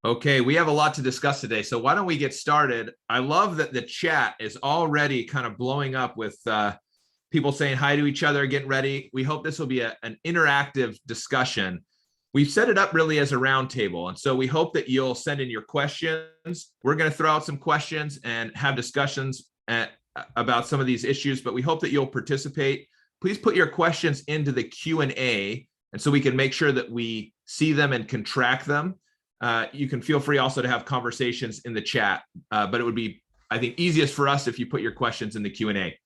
Okay, we have a lot to discuss today, so why don't we get started? I love that the chat is already kind of blowing up with people saying hi to each other, getting ready. We hope this will be an interactive discussion. We've set it up really as a roundtable, and so we hope that you'll send in your questions. We're going to throw out some questions and have discussions about some of these issues, but we hope that you'll participate. Please put your questions into the Q&A, and so we can make sure that we see them and can track them. You can feel free also to have conversations in the chat, but it would be, I think, easiest for us if you put your questions in the Q&A.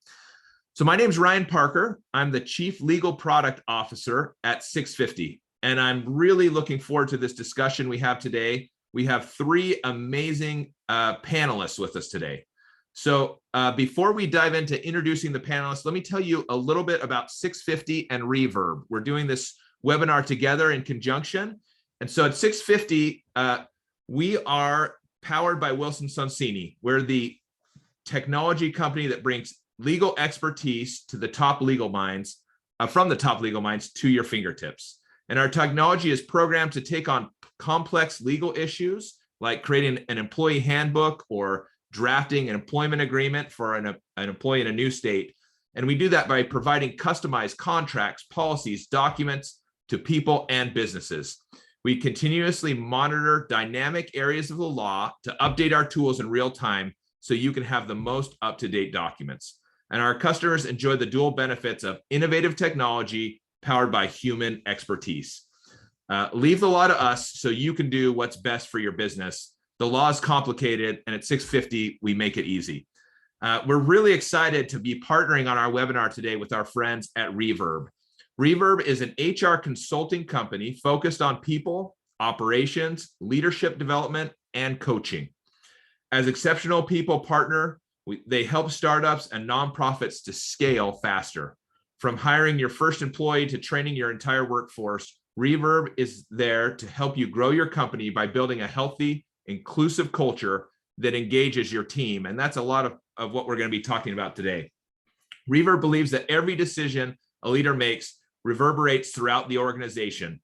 So my name is Ryan Parker. I'm the Chief Legal Product Officer at Sixfifty, and I'm really looking forward to this discussion we have today. We have three amazing panelists with us today. So before we dive into introducing the panelists, let me tell you a little bit about Sixfifty and Reverb. We're doing this webinar together in conjunction. And so at Sixfifty, we are powered by Wilson Sonsini. We're the technology company that brings legal expertise to the top legal minds, from the top legal minds to your fingertips. And our technology is programmed to take on complex legal issues like creating an employee handbook or drafting an employment agreement for an employee in a new state. And we do that by providing customized contracts, policies, documents to people and businesses. We continuously monitor dynamic areas of the law to update our tools in real time so you can have the most up-to-date documents. And our customers enjoy the dual benefits of innovative technology powered by human expertise. Leave the law to us so you can do what's best for your business. The law is complicated, and at Sixfifty, we make it easy. We're really excited to be partnering on our webinar today with our friends at Reverb. Reverb is an HR consulting company focused on people, operations, leadership development, and coaching. As exceptional people partner, they help startups and nonprofits to scale faster. From hiring your first employee to training your entire workforce, Reverb is there to help you grow your company by building a healthy, inclusive culture that engages your team. And that's a lot of what we're going to be talking about today. Reverb believes that every decision a leader makes reverberates throughout the organization.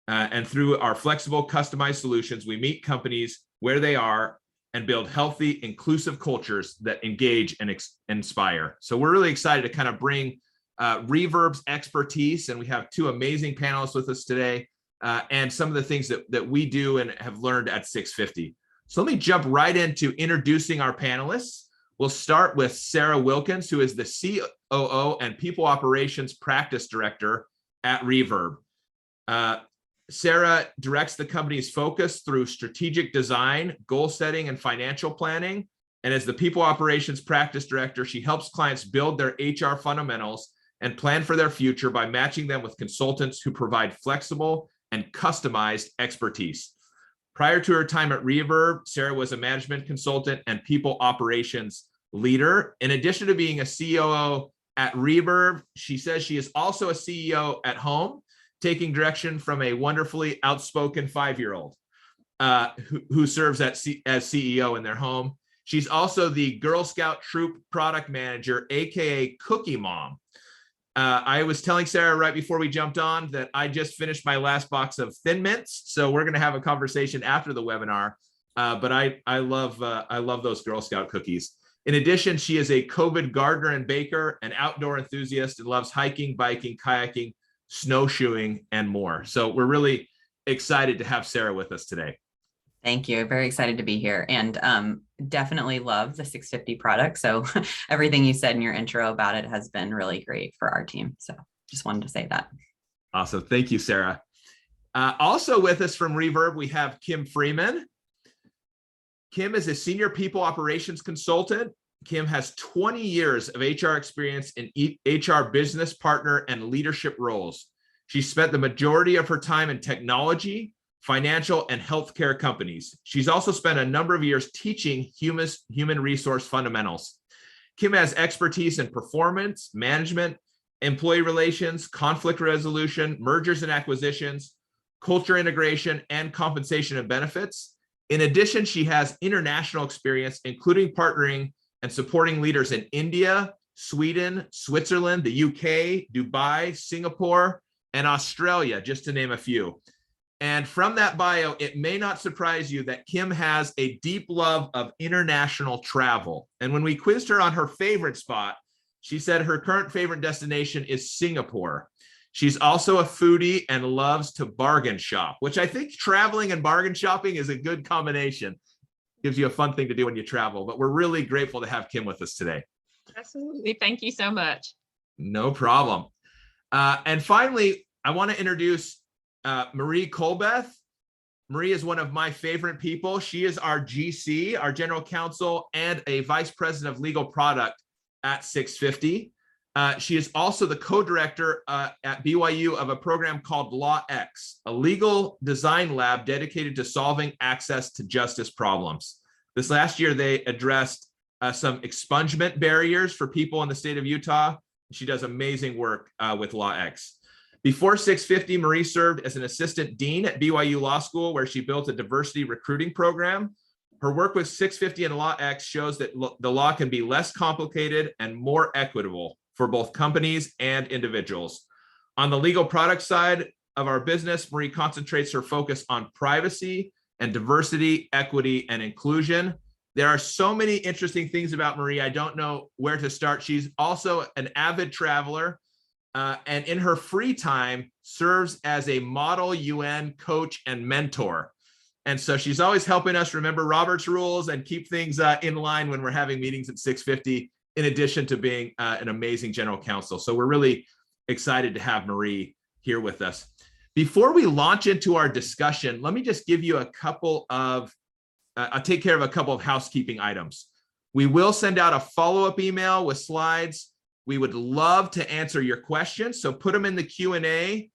And through our flexible, customized solutions, we meet companies where they are and build healthy, inclusive cultures that engage and inspire. So we're really excited to kind of bring Reverb's expertise, and we have two amazing panelists with us today, and some of the things that we do and have learned at Sixfifty. So let me jump right into introducing our panelists. We'll start with Sarah Wilkins, who is the COO and People Operations Practice Director at Reverb. Sarah directs the company's focus through strategic design, goal setting, and financial planning. And as the People Operations Practice Director, she helps clients build their HR fundamentals and plan for their future by matching them with consultants who provide flexible and customized expertise. Prior to her time at Reverb, Sarah was a management consultant and people operations leader. In addition to being a COO at Reverb, she says she is also a CEO at home, taking direction from a wonderfully outspoken 5-year-old who serves as CEO in their home. She's also the Girl Scout Troop Product Manager, AKA Cookie Mom. I was telling Sarah right before we jumped on that I just finished my last box of Thin Mints, so we're going to have a conversation after the webinar. But I love those Girl Scout cookies. In addition, she is a COVID gardener and baker, an outdoor enthusiast, and loves hiking, biking, kayaking, snowshoeing, and more. So we're really excited to have Sarah with us today. Thank you. Very excited to be here, and definitely love the Sixfifty product. So everything you said in your intro about it has been really great for our team. So just wanted to say that. Awesome. Thank you, Sarah. Also with us from Reverb, we have Kim Freeman. Kim is a senior people operations consultant. Kim has 20 years of HR experience in HR business partner and leadership roles. She spent the majority of her time in technology, financial, and healthcare companies. She's also spent a number of years teaching human resource fundamentals. Kim has expertise in performance, management, employee relations, conflict resolution, mergers and acquisitions, culture integration, and compensation and benefits. In addition, she has international experience, including partnering and supporting leaders in India, Sweden, Switzerland, the UK, Dubai, Singapore, and Australia, just to name a few. And from that bio, it may not surprise you that Kim has a deep love of international travel. And when we quizzed her on her favorite spot, she said her current favorite destination is Singapore. She's also a foodie and loves to bargain shop, which I think traveling and bargain shopping is a good combination. Gives you a fun thing to do when you travel. But we're really grateful to have Kim with us today. Absolutely. Thank you so much. No problem. And finally, I want to introduce Marie Colbeth. Marie is one of my favorite people. She is our GC, our general counsel, and a vice president of legal product at Sixfifty. She is also the co-director at BYU of a program called LawX, a legal design lab dedicated to solving access to justice problems. This last year, they addressed some expungement barriers for people in the state of Utah. She does amazing work with LawX. Before Sixfifty, Marie served as an assistant dean at BYU Law School, where she built a diversity recruiting program. Her work with Sixfifty and LawX shows that the law can be less complicated and more equitable for both companies and individuals. On the legal product side of our business, Marie concentrates her focus on privacy and diversity, equity, and inclusion. There are so many interesting things about Marie. I don't know where to start. She's also an avid traveler, and in her free time serves as a model UN coach and mentor. And so she's always helping us remember Robert's rules and keep things in line when we're having meetings at Sixfifty, in addition to being an amazing general counsel. So we're really excited to have Marie here with us. Before we launch into our discussion, let me just give you a couple of, I'll take care of a couple of housekeeping items. We will send out a follow-up email with slides. We would love to answer your questions, so put them in the Q&A.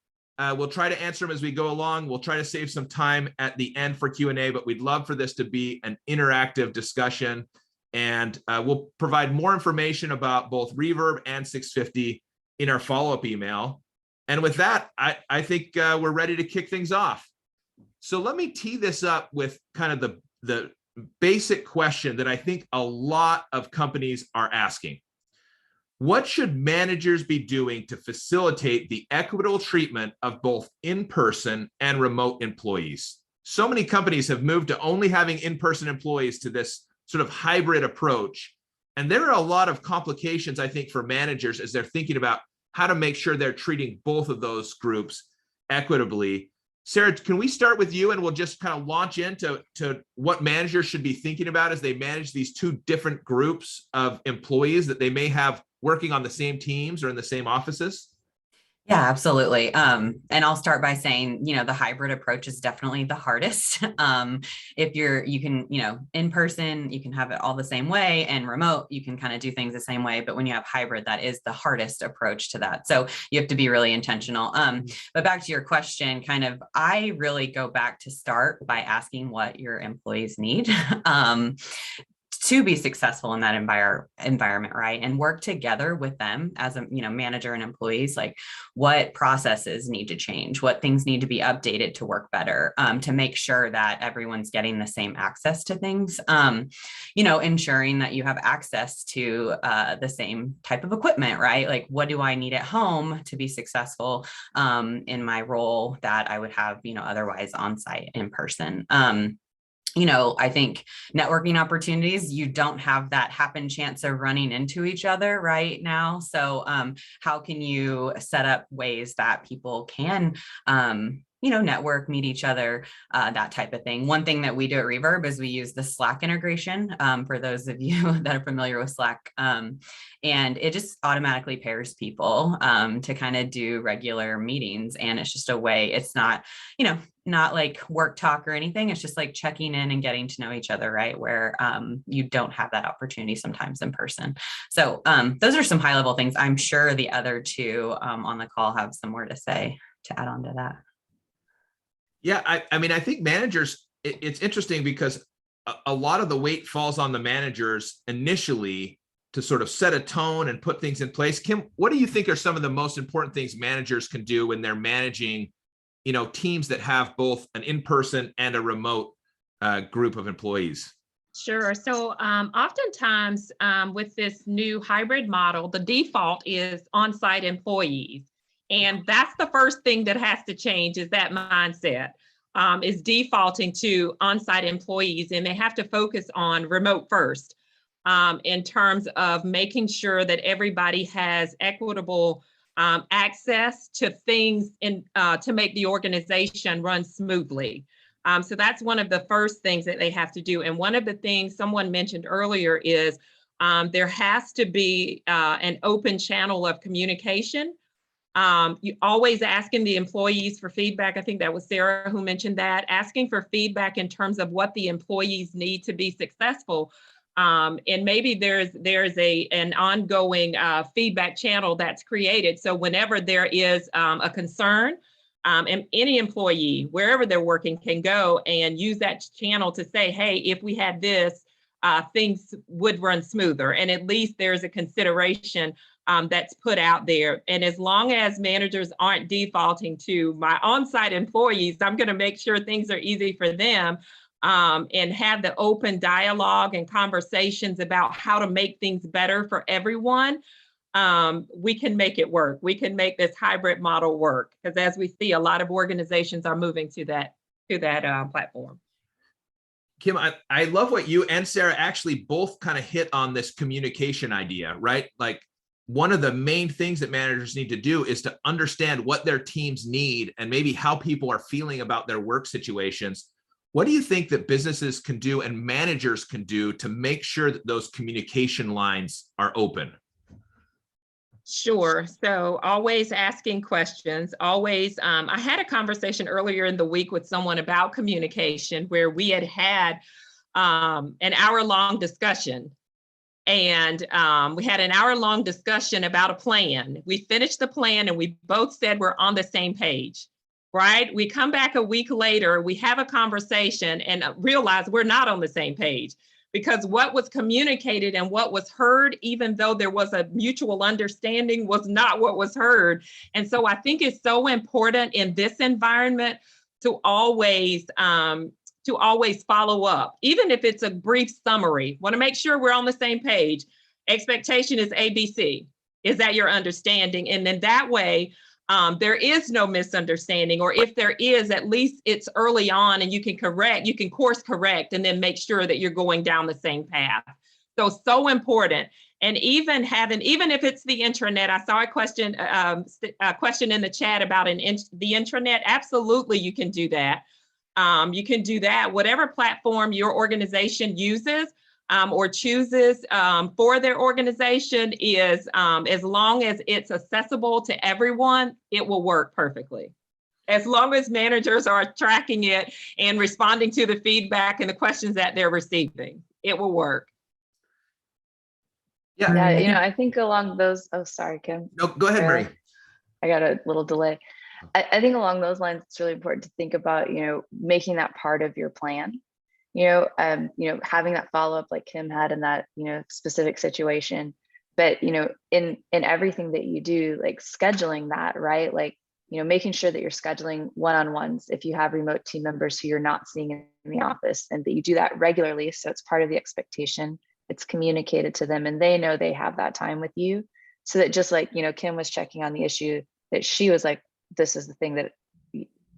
We'll try to answer them as we go along. We'll try to save some time at the end for Q&A, but we'd love for this to be an interactive discussion. And we'll provide more information about both Reverb and Sixfifty in our follow-up email. And with that, I think we're ready to kick things off. So let me tee this up with kind of the basic question that I think a lot of companies are asking. What should managers be doing to facilitate the equitable treatment of both in-person and remote employees? So many companies have moved to only having in-person employees to this sort of hybrid approach. And there are a lot of complications, I think, for managers as they're thinking about how to make sure they're treating both of those groups equitably. Sarah, can we start with you and we'll just kind of launch into what managers should be thinking about as they manage these two different groups of employees that they may have working on the same teams or in the same offices? Yeah, absolutely. And I'll start by saying, the hybrid approach is definitely the hardest. If you can, in person, you can have it all the same way, and remote, you can kind of do things the same way. But when you have hybrid, that is the hardest approach to that. So you have to be really intentional. But back to your question, I really go back to start by asking what your employees need. To be successful in that environment, right? And work together with them as a manager and employees, like what processes need to change, what things need to be updated to work better, to make sure that everyone's getting the same access to things, ensuring that you have access to the same type of equipment, right? Like, what do I need at home to be successful in my role that I would have, otherwise on site in person? I think networking opportunities, you don't have that happen chance of running into each other right now. So how can you set up ways that people can, network, meet each other, that type of thing. One thing that we do at Reverb is we use the Slack integration, for those of you that are familiar with Slack. And it just automatically pairs people to kind of do regular meetings. And it's just a way, it's not, not like work talk or anything. It's just like checking in and getting to know each other, right? Where you don't have that opportunity sometimes in person. So those are some high level things. I'm sure the other two on the call have some more to say to add on to that. Yeah, I think managers, it's interesting because a lot of the weight falls on the managers initially to sort of set a tone and put things in place. Kim, what do you think are some of the most important things managers can do when they're managing, teams that have both an in-person and a remote group of employees? Sure. So oftentimes with this new hybrid model, the default is on-site employees. And that's the first thing that has to change, is that mindset. is defaulting to on-site employees, and they have to focus on remote first in terms of making sure that everybody has equitable access to things to make the organization run smoothly. So that's one of the first things that they have to do. And one of the things someone mentioned earlier is there has to be an open channel of communication. You always asking the employees for feedback. I think that was Sarah who mentioned that, asking for feedback in terms of what the employees need to be successful. And maybe there's an ongoing feedback channel that's created. So whenever there is a concern, and any employee, wherever they're working, can go and use that channel to say, hey, if we had this, things would run smoother. And at least there's a consideration that's put out there. And as long as managers aren't defaulting to my on-site employees, I'm going to make sure things are easy for them and have the open dialogue and conversations about how to make things better for everyone. We can make it work. We can make this hybrid model work, because as we see, a lot of organizations are moving to that platform. Kim, I love what you and Sarah actually both kind of hit on this communication idea, right? Like, one of the main things that managers need to do is to understand what their teams need and maybe how people are feeling about their work situations. What do you think that businesses can do and managers can do to make sure that those communication lines are open? Sure. So always asking questions, always. I had a conversation earlier in the week with someone about communication where we had an hour-long discussion. And we had an hour-long discussion about a plan. We finished the plan and we both said we're on the same page, right? We come back a week later, we have a conversation and realize we're not on the same page, because what was communicated and what was heard, even though there was a mutual understanding, was not what was heard. And so I think it's so important in this environment to always follow up, even if it's a brief summary. Want to make sure we're on the same page. Expectation is ABC. Is that your understanding? And then that way, there is no misunderstanding, or if there is, at least it's early on and you can course correct and then make sure that you're going down the same path. So important. And even if it's the intranet, I saw a question in the chat about the intranet. Absolutely, you can do that. You can do that. Whatever platform your organization uses or chooses for their organization is, as long as it's accessible to everyone, it will work perfectly. As long as managers are tracking it and responding to the feedback and the questions that they're receiving, it will work. Yeah, I think along those, oh, sorry, Kim. No, go ahead, Marie. I got a little delay. I think along those lines, it's really important to think about, making that part of your plan, having that follow-up like Kim had in that, specific situation, but, in everything that you do, like scheduling that, right? Like, making sure that you're scheduling one-on-ones if you have remote team members who you're not seeing in the office, and that you do that regularly. So it's part of the expectation, it's communicated to them, and they know they have that time with you. So that just like, Kim was checking on the issue that she was like, this is the thing that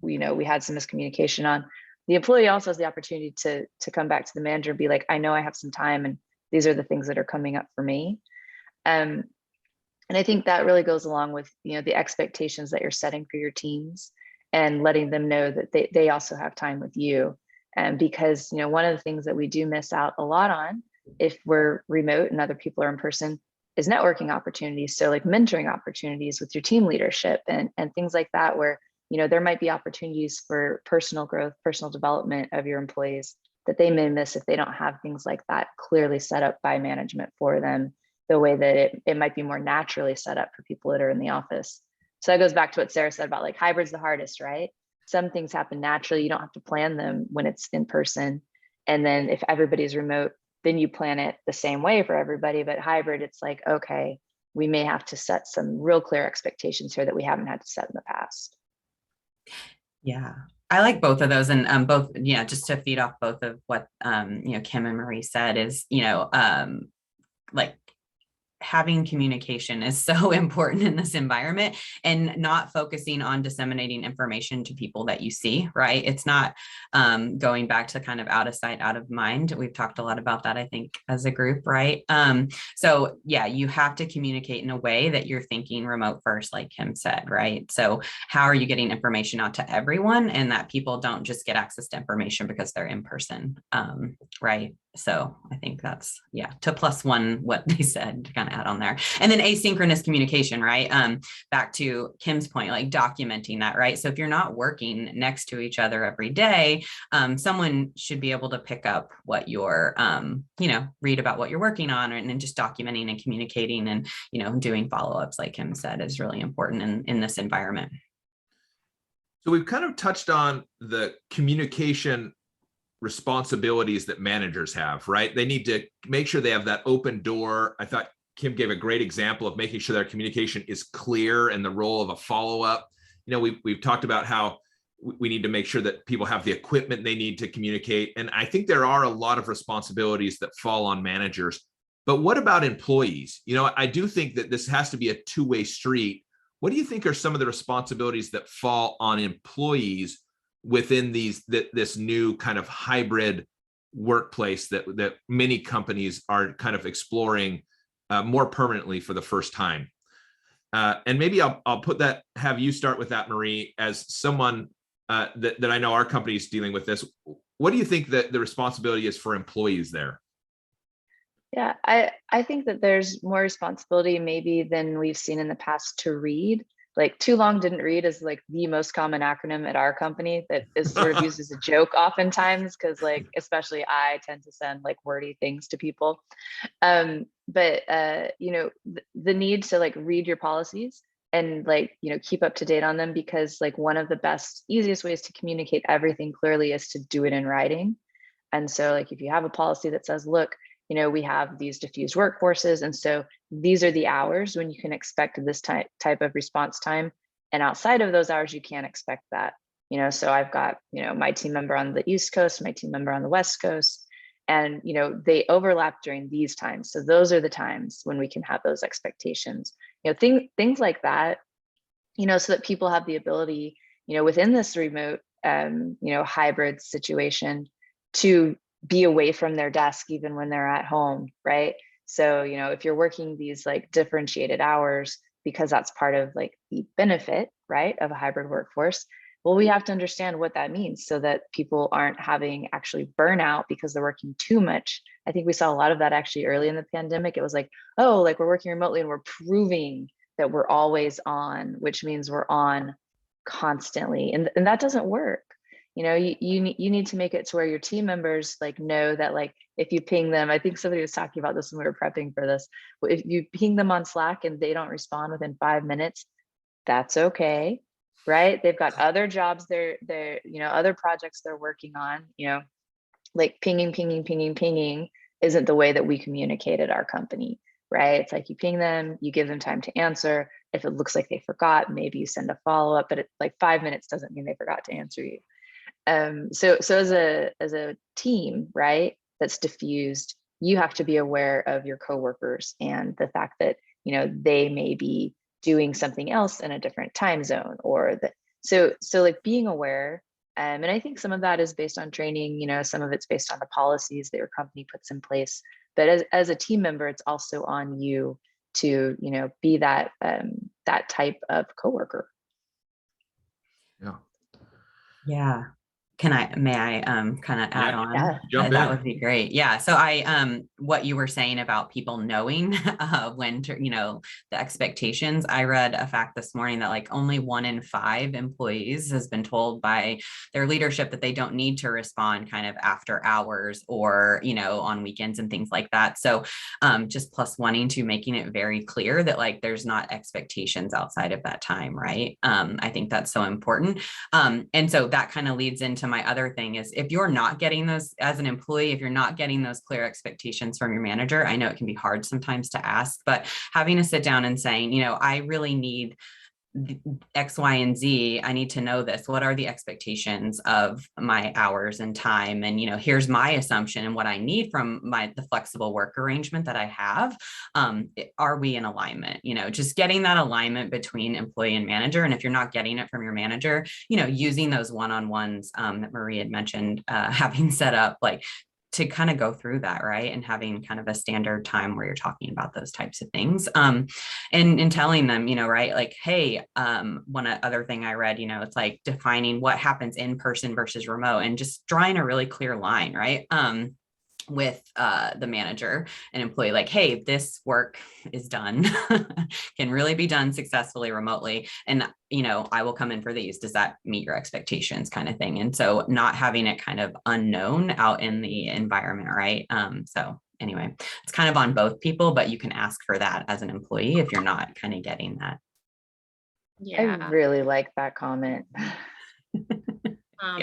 we had some miscommunication on. The employee also has the opportunity to come back to the manager and be like, I know I have some time and these are the things that are coming up for me. And I think that really goes along with, the expectations that you're setting for your teams and letting them know that they also have time with you. And because, one of the things that we do miss out a lot on if we're remote and other people are in person is networking opportunities. So like mentoring opportunities with your team leadership and things like that, where, there might be opportunities for personal growth, personal development of your employees that they may miss if they don't have things like that clearly set up by management for them, the way that it might be more naturally set up for people that are in the office. So that goes back to what Sarah said about like hybrid's the hardest, right? Some things happen naturally. You don't have to plan them when it's in person. And then if everybody's remote, then you plan it the same way for everybody. But hybrid, it's like, okay, we may have to set some real clear expectations here that we haven't had to set in the past. Yeah, I like both of those, and both, just to feed off both of what Kim and Marie said is, like having communication is so important in this environment, and not focusing on disseminating information to people that you see, right? It's not going back to kind of out of sight, out of mind. We've talked a lot about that, I think, as a group, right? So yeah, you have to communicate in a way that you're thinking remote first, like Kim said, right? So how are you getting information out to everyone, and that people don't just get access to information because they're in person, right? So I think that's, yeah, to plus one what they said to kind of add on there. And then asynchronous communication, right? Back to Kim's point, like documenting that, right? So if you're not working next to each other every day, someone should be able to pick up what you're, read about what you're working on, and then just documenting and communicating and, doing follow-ups, like Kim said, is really important in this environment. So we've kind of touched on the communication responsibilities that managers have, right? They need to make sure they have that open door. I thought Kim gave a great example of making sure their communication is clear and the role of a follow-up. We've talked about how we need to make sure that people have the equipment they need to communicate. And I think there are a lot of responsibilities that fall on managers. But what about employees? I do think that this has to be a two-way street. What do you think are some of the responsibilities that fall on employees within this new kind of hybrid workplace that many companies are kind of exploring more permanently for the first time? And maybe I'll have you start with that, Marie, as someone that I know our company is dealing with this. What do you think that the responsibility is for employees there? Yeah, I think that there's more responsibility maybe than we've seen in the past to read. Like, too long didn't read is like the most common acronym at our company that is sort of used as a joke oftentimes, because like, especially I tend to send like wordy things to people. But the need to like read your policies and like, keep up to date on them, because like one of the best, easiest ways to communicate everything clearly is to do it in writing. And so like, if you have a policy that says, look, we have these diffused workforces, and so these are the hours when you can expect this type of response time, and outside of those hours you can't expect that. So I've got my team member on the East Coast, my team member on the West Coast, and they overlap during these times, so those are the times when we can have those expectations, things like that, so that people have the ability within this remote hybrid situation to be away from their desk even when they're at home, right? So, if you're working these like differentiated hours, because that's part of like the benefit, right, of a hybrid workforce, well, we have to understand what that means so that people aren't having actually burnout because they're working too much. I think we saw a lot of that actually early in the pandemic. It was like, oh, like we're working remotely and we're proving that we're always on, which means we're on constantly. And that doesn't work. You need to make it to where your team members like know that, like, if you ping them, I think somebody was talking about this when we were prepping for this, if you ping them on Slack and they don't respond within 5 minutes, that's okay, right? They've got other jobs, they're other projects they're working on, like pinging isn't the way that we communicate at our company, right? It's like you ping them, you give them time to answer. If it looks like they forgot, maybe you send a follow-up, but it's like 5 minutes doesn't mean they forgot to answer you. So as a team, right, that's diffused, you have to be aware of your coworkers and the fact that they may be doing something else in a different time zone, or that. So like being aware, and I think some of that is based on training. Some of it's based on the policies that your company puts in place. But as a team member, it's also on you to be that type of coworker. Yeah. May I kind of add on? Yeah. Jump That in. would be great. Yeah. So what you were saying about people knowing when to, the expectations, I read a fact this morning that like only 1 in 5 employees has been told by their leadership that they don't need to respond kind of after hours or, on weekends and things like that. So just plus wanting to making it very clear that like, there's not expectations outside of that time. Right. I think that's so important. And so that kind of leads into my other thing is, if you're not getting those as an employee, if you're not getting those clear expectations from your manager, I know it can be hard sometimes to ask, but having to sit down and saying, I really need X, Y, and Z. I need to know this. What are the expectations of my hours and time? And, here's my assumption and what I need from the flexible work arrangement that I have. Are we in alignment? Just getting that alignment between employee and manager. And if you're not getting it from your manager, using those one-on-ones that Marie had mentioned, having set up, like, to kind of go through that, right? And having kind of a standard time where you're talking about those types of things. And telling them, right, like, hey, one other thing I read, it's like defining what happens in person versus remote, and just drawing a really clear line, right? With the manager and employee, like, hey, this work is done, can really be done successfully remotely. And, I will come in for these. Does that meet your expectations, kind of thing? And so not having it kind of unknown out in the environment, right? So anyway, it's kind of on both people, but you can ask for that as an employee if you're not kind of getting that. Yeah. I really like that comment.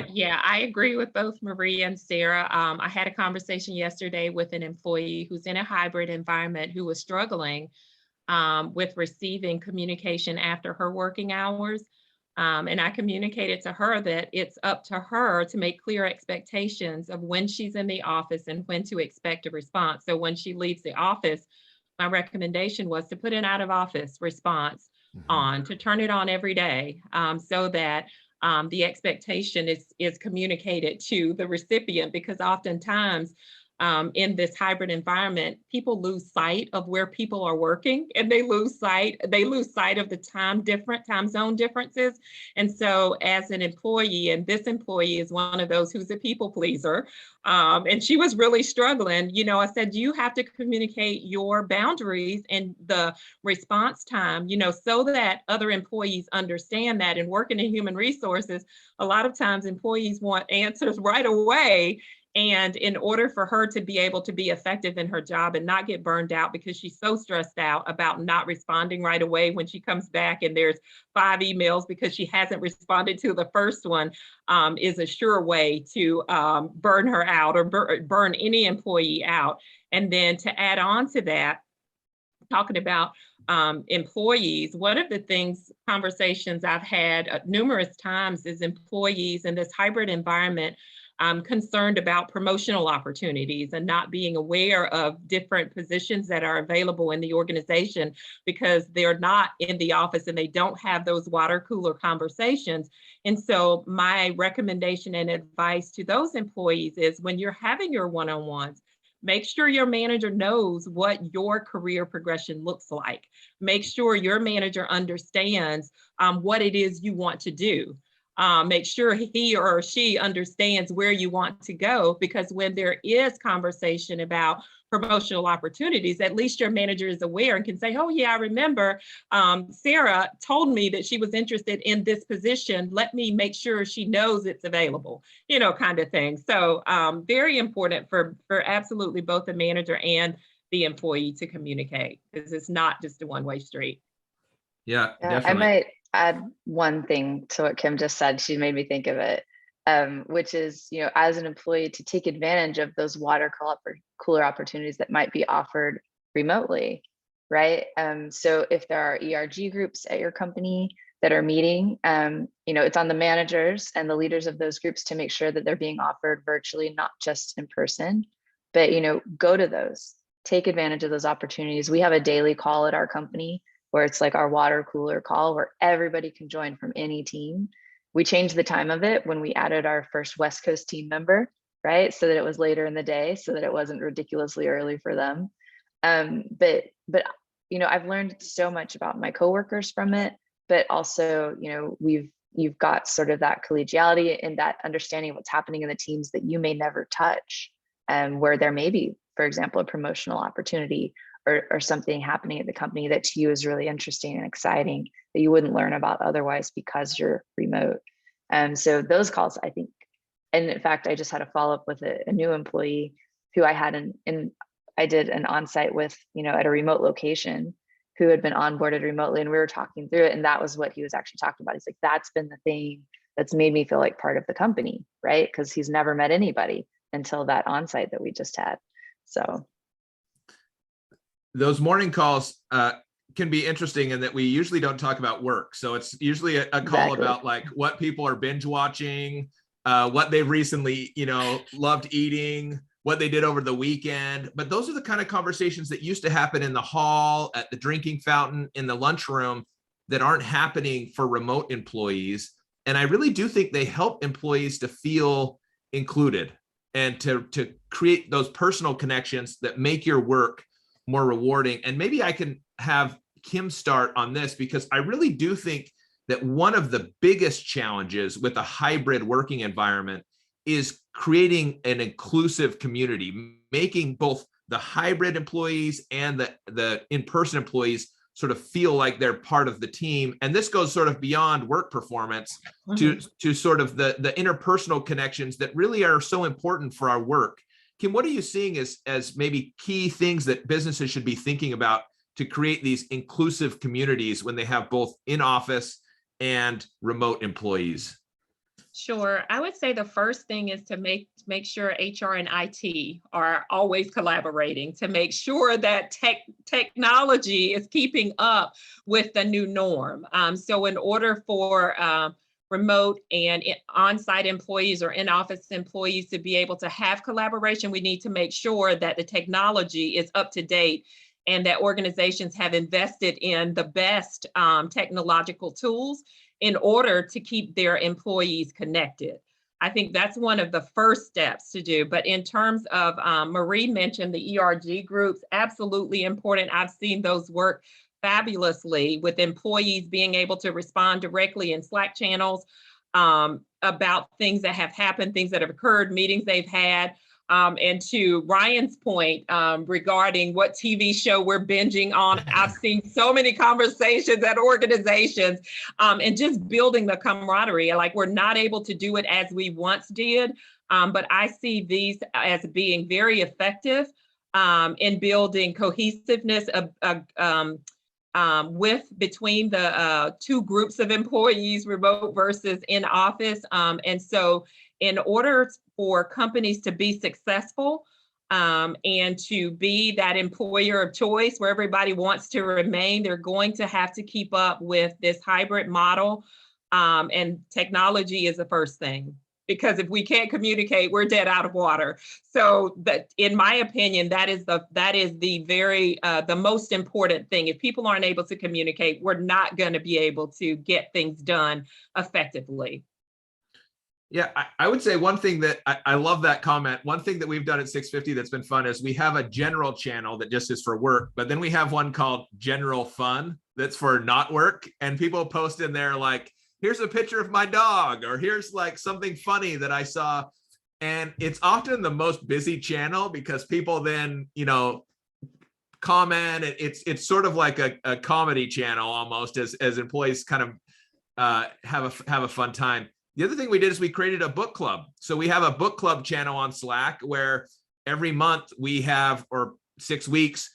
Yeah, I agree with both Marie and Sarah. I had a conversation yesterday with an employee who's in a hybrid environment who was struggling with receiving communication after her working hours. And I communicated to her that it's up to her to make clear expectations of when she's in the office and when to expect a response. So when she leaves the office, my recommendation was to put an out of office response on, to turn it on every day, so that the expectation is communicated to the recipient, because oftentimes in this hybrid environment, people lose sight of where people are working, and they lose sight of the time zone differences. And so as an employee, and this employee is one of those who's a people pleaser, and she was really struggling, I said, you have to communicate your boundaries and the response time, so that other employees understand that. And working in human resources, a lot of times employees want answers right away. And in order for her to be able to be effective in her job and not get burned out because she's so stressed out about not responding right away when she comes back and there's 5 emails because she hasn't responded to the first one, is a sure way to burn her out, or burn any employee out. And then to add on to that, talking about employees, one of the conversations I've had numerous times is employees in this hybrid environment concerned about promotional opportunities and not being aware of different positions that are available in the organization because they're not in the office and they don't have those water cooler conversations. And so my recommendation and advice to those employees is, when you're having your one-on-ones, make sure your manager knows what your career progression looks like. Make sure your manager understands what it is you want to do. Make sure he or she understands where you want to go, because when there is conversation about promotional opportunities, at least your manager is aware and can say, oh yeah, I remember Sarah told me that she was interested in this position. Let me make sure she knows it's available, kind of thing. So very important for absolutely both the manager and the employee to communicate, because it's not just a one-way street. Yeah, I might add one thing to what Kim just said. She made me think of it, which is, as an employee, to take advantage of those water cooler opportunities that might be offered remotely, right? So if there are ERG groups at your company that are meeting, it's on the managers and the leaders of those groups to make sure that they're being offered virtually, not just in person, but, go to those, take advantage of those opportunities. We have a daily call at our company where it's like our water cooler call where everybody can join from any team. We changed the time of it when we added our first West Coast team member, right? So that it was later in the day, so that it wasn't ridiculously early for them. But I've learned so much about my coworkers from it, but also, you've got sort of that collegiality and that understanding of what's happening in the teams that you may never touch, where there may be, for example, a promotional opportunity or something happening at the company that to you is really interesting and exciting that you wouldn't learn about otherwise because you're remote. So those calls, I think, and in fact, I just had a follow-up with a new employee who I had I did an on-site with, at a remote location, who had been onboarded remotely, and we were talking through it. And that was what he was actually talking about. He's like, that's been the thing that's made me feel like part of the company, right? Because he's never met anybody until that on-site that we just had. So those morning calls, can be interesting in that we usually don't talk about work. So it's usually a call Exactly. about like what people are binge watching, what they've recently, loved eating, what they did over the weekend. But those are the kind of conversations that used to happen in the hall, at the drinking fountain, in the lunchroom, that aren't happening for remote employees. And I really do think they help employees to feel included and to create those personal connections that make your work more rewarding. And maybe I can have Kim start on this, because I really do think that one of the biggest challenges with a hybrid working environment is creating an inclusive community, making both the hybrid employees and the in-person employees sort of feel like they're part of the team. And this goes sort of beyond work performance to sort of the interpersonal connections that really are so important for our work. Kim, what are you seeing as maybe key things that businesses should be thinking about to create these inclusive communities when they have both in-office and remote employees? Sure. I would say the first thing is to make sure HR and IT are always collaborating to make sure that technology is keeping up with the new norm. So in order for remote and on-site employees or in-office employees to be able to have collaboration, we need to make sure that the technology is up to date and that organizations have invested in the best technological tools in order to keep their employees connected. I think that's one of the first steps to do. But in terms of, Marie mentioned the ERG groups, absolutely important. I've seen those work fabulously with employees being able to respond directly in Slack channels about things that have happened, things that have occurred, meetings they've had. And to Ryan's point regarding what TV show we're binging on, I've seen so many conversations at organizations and just building the camaraderie. Like, we're not able to do it as we once did, but I see these as being very effective in building cohesiveness between the two groups of employees, remote versus in office. And so in order for companies to be successful and to be that employer of choice where everybody wants to remain, they're going to have to keep up with this hybrid model. And technology is the first thing, because if we can't communicate, we're dead out of water. So that, in my opinion, that is the very the most important thing. If people aren't able to communicate, we're not going to be able to get things done effectively. Yeah, I would say one thing that I love that comment. One thing that we've done at 650 that's been fun is we have a general channel that just is for work, but then we have one called General Fun that's for not work. And people post in there like, here's a picture of my dog, or here's like something funny that I saw. And it's often the most busy channel because people then, comment. It's sort of like a comedy channel almost, as employees kind of have a fun time. The other thing we did is we created a book club. So we have a book club channel on Slack where every month we have, or 6 weeks,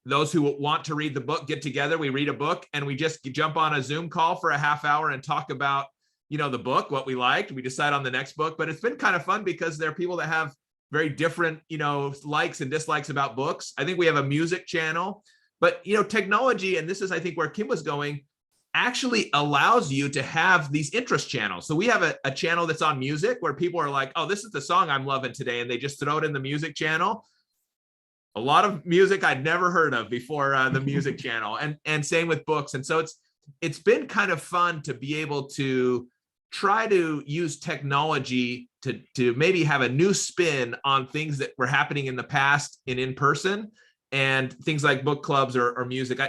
those who want to read the book get together, we read a book, and we just jump on a Zoom call for a half hour and talk about, the book, what we liked. We decide on the next book, but it's been kind of fun because there are people that have very different, likes and dislikes about books. I think we have a music channel, but, technology, and this is, I think, where Kim was going, actually allows you to have these interest channels. So we have a channel that's on music where people are like, oh, this is the song I'm loving today. And they just throw it in the music channel. A lot of music I'd never heard of before the music channel, and same with books. And so it's been kind of fun to be able to try to use technology to maybe have a new spin on things that were happening in the past in person, and things like book clubs or music.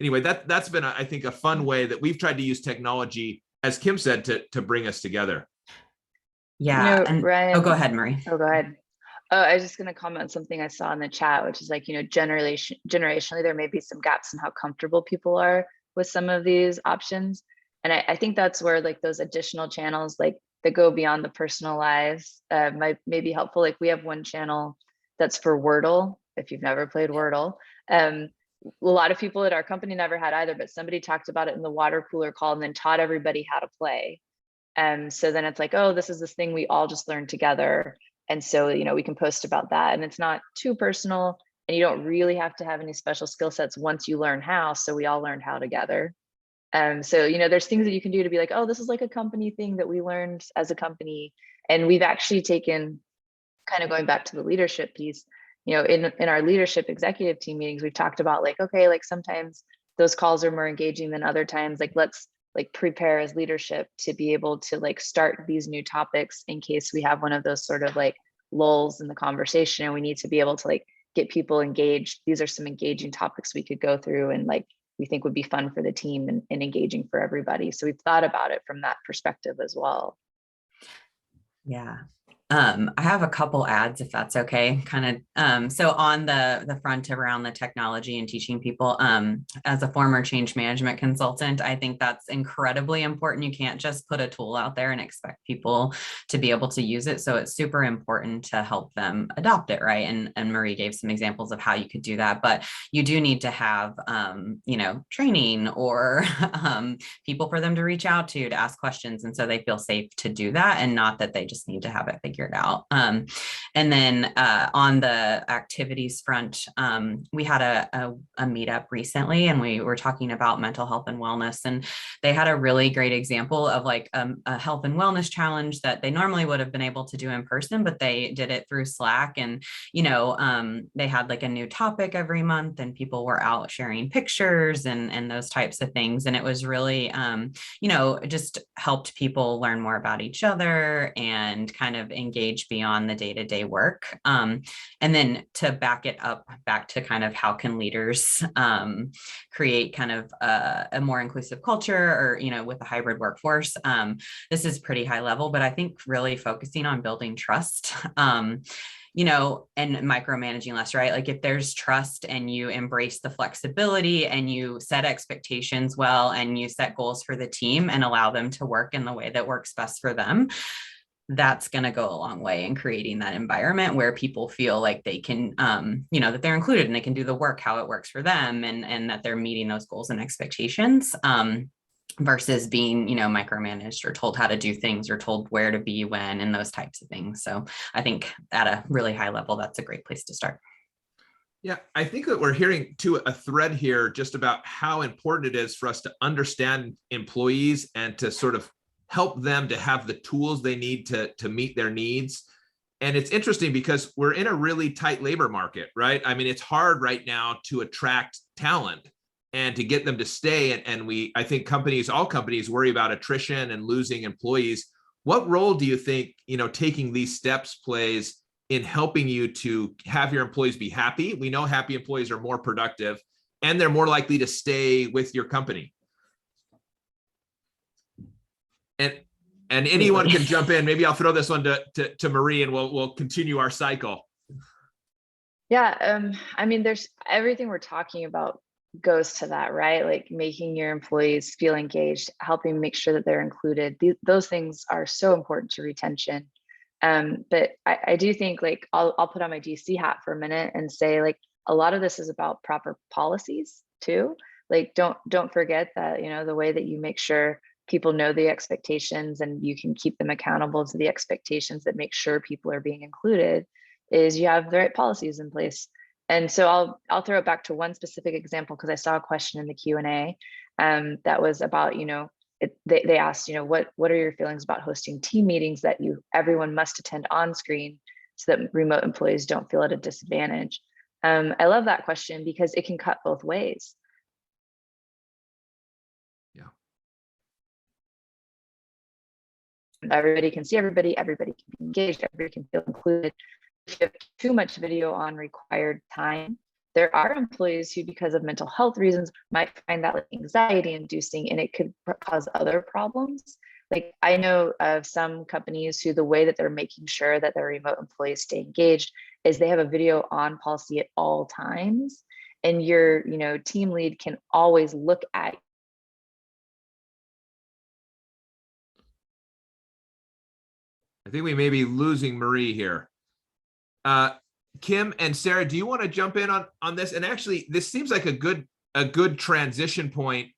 Anyway, that's been, I think, a fun way that we've tried to use technology, as Kim said, to bring us together. Yeah. Ryan, oh, go ahead, Marie. Oh, go ahead. Oh, I was just going to comment on something I saw in the chat, which is like, generationally, there may be some gaps in how comfortable people are with some of these options. And I think that's where like those additional channels, like that go beyond the personal lives, may be helpful. Like we have one channel that's for Wordle. If you've never played Wordle, a lot of people at our company never had either, but somebody talked about it in the water cooler call and then taught everybody how to play. So then it's like, oh, this is this thing we all just learned together. And so, we can post about that, and it's not too personal and you don't really have to have any special skill sets once you learn how. So we all learned how together. So, there's things that you can do to be like, oh, this is like a company thing that we learned as a company. And we've actually taken, kind of going back to the leadership piece, in our leadership executive team meetings, we've talked about like, okay, like sometimes those calls are more engaging than other times. Like, let's like prepare as leadership to be able to like start these new topics in case we have one of those sort of like lulls in the conversation and we need to be able to like get people engaged. These are some engaging topics we could go through and like we think would be fun for the team and engaging for everybody. So we've thought about it from that perspective as well. Yeah. I have a couple ads, if that's okay. Kind of, so on the front around the technology and teaching people, as a former change management consultant, I think that's incredibly important. You can't just put a tool out there and expect people to be able to use it. So it's super important to help them adopt it, right? And Marie gave some examples of how you could do that, but you do need to have, training or people for them to reach out to ask questions. And so they feel safe to do that and not that they just need to have it figured out. And then on the activities front, we had a meetup recently and we were talking about mental health and wellness, and they had a really great example of like a health and wellness challenge that they normally would have been able to do in person, but they did it through Slack. And, they had like a new topic every month and people were out sharing pictures and those types of things. And it was really, just helped people learn more about each other and kind of engage beyond the day-to-day work. And then to back it up back to kind of how can leaders create kind of a more inclusive culture or, with a hybrid workforce. This is pretty high level, but I think really focusing on building trust, and micromanaging less, right? Like if there's trust and you embrace the flexibility and you set expectations well, and you set goals for the team and allow them to work in the way that works best for them, that's going to go a long way in creating that environment where people feel like they can, that they're included and they can do the work how it works for them, and that they're meeting those goals and expectations. Versus being, micromanaged or told how to do things or told where to be when and those types of things. So I think at a really high level, that's a great place to start. Yeah, I think that we're hearing a thread here just about how important it is for us to understand employees and to sort of help them to have the tools they need to meet their needs. And it's interesting because we're in a really tight labor market, right? I mean, it's hard right now to attract talent and to get them to stay. And I think all companies worry about attrition and losing employees. What role do you think, taking these steps plays in helping you to have your employees be happy? We know happy employees are more productive and they're more likely to stay with your company. And anyone can jump in. Maybe I'll throw this one to Marie and we'll continue our cycle. Yeah, I mean, there's everything we're talking about goes to that, right? Like making your employees feel engaged, helping make sure that they're included. Those things are so important to retention. But I do think like I'll put on my GC hat for a minute and say like a lot of this is about proper policies too. Like don't forget that, the way that you make sure people know the expectations and you can keep them accountable to the expectations that make sure people are being included is you have the right policies in place. And so I'll throw it back to one specific example because I saw a question in the Q&A that was about, they asked, what are your feelings about hosting team meetings that everyone must attend on screen so that remote employees don't feel at a disadvantage? I love that question because it can cut both ways. Yeah. Everybody can see everybody can be engaged, everybody can feel included. If you have too much video on required time, there are employees who, because of mental health reasons, might find that like anxiety inducing and it could cause other problems. Like I know of some companies who the way that they're making sure that their remote employees stay engaged is they have a video on policy at all times. And your, team lead can always look at. I think we may be losing Marie here. Kim and Sarah, do you want to jump in on this? And actually, this seems like a good transition point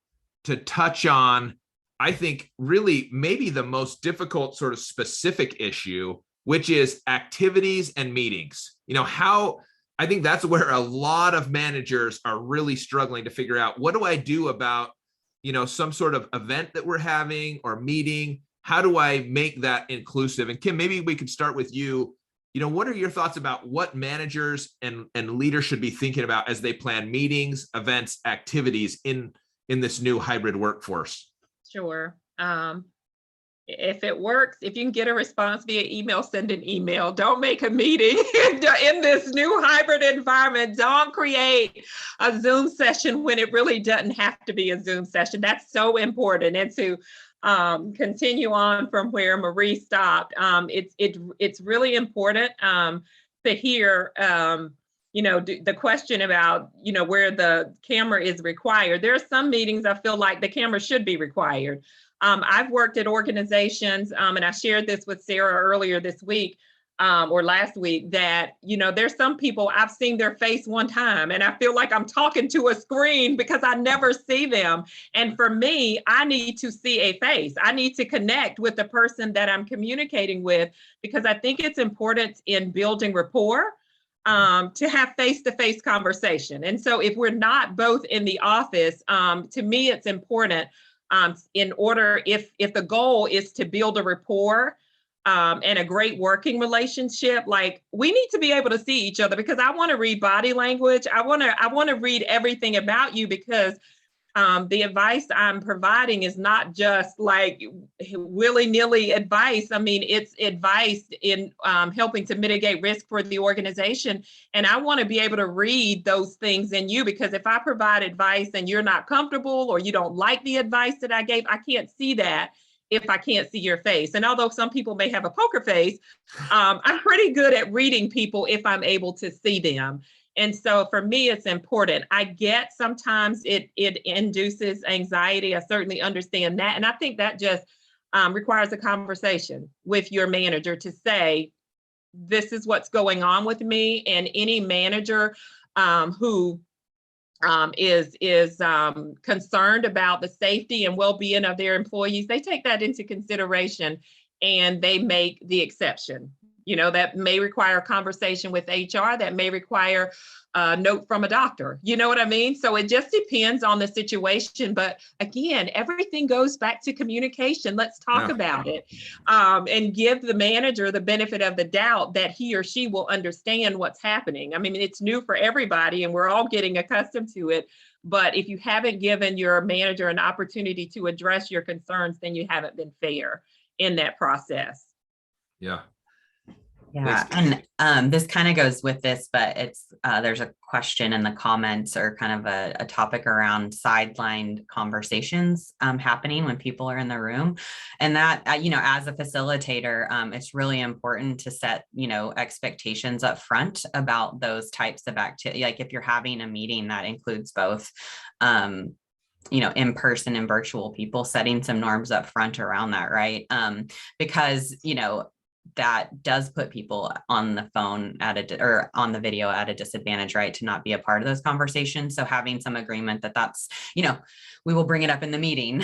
to touch on, I think, really maybe the most difficult sort of specific issue, which is activities and meetings. How I think that's where a lot of managers are really struggling to figure out, what do I do about, some sort of event that we're having or meeting? How do I make that inclusive? And Kim, maybe we could start with you. What are your thoughts about what managers and leaders should be thinking about as they plan meetings, events, activities in this new hybrid workforce? Sure. If it works, if you can get a response via email, send an email. Don't make a meeting in this new hybrid environment. Don't create a Zoom session when it really doesn't have to be a Zoom session. That's so important. And to continue on from where Marie stopped, it's really important to hear the question about, where the camera is required. There are some meetings I feel like the camera should be required. I've worked at organizations, and I shared this with Sarah earlier this week or last week, that, there's some people I've seen their face one time and I feel like I'm talking to a screen because I never see them. And for me, I need to see a face. I need to connect with the person that I'm communicating with, because I think it's important in building rapport to have face-to-face conversation. And so if we're not both in the office, to me, it's important in order, if the goal is to build a rapport and a great working relationship, like, we need to be able to see each other, because I want to read body language. I want to read everything about you, because the advice I'm providing is not just like willy-nilly advice. I mean, it's advice in helping to mitigate risk for the organization. And I want to be able to read those things in you, because if I provide advice and you're not comfortable or you don't like the advice that I gave, I can't see that if I can't see your face. And although some people may have a poker face, I'm pretty good at reading people if I'm able to see them. And so for me, it's important. I get sometimes it induces anxiety. I certainly understand that. And I think that just requires a conversation with your manager to say, this is what's going on with me. And any manager who is concerned about the safety and well-being of their employees, they take that into consideration and they make the exception. That may require a conversation with HR, that may require a note from a doctor. You know what I mean? So it just depends on the situation. But again, everything goes back to communication. Let's talk about it and give the manager the benefit of the doubt that he or she will understand what's happening. I mean, it's new for everybody and we're all getting accustomed to it. But if you haven't given your manager an opportunity to address your concerns, then you haven't been fair in that process. Yeah. Yeah, and this kind of goes with this, but it's there's a question in the comments, or kind of a topic around sidelined conversations happening when people are in the room. And that, as a facilitator, it's really important to set, expectations up front about those types of activity. Like if you're having a meeting that includes both in person and virtual people, setting some norms up front around that, right? Because, that does put people on the phone or on the video at a disadvantage, right? To not be a part of those conversations. So having some agreement that's, we will bring it up in the meeting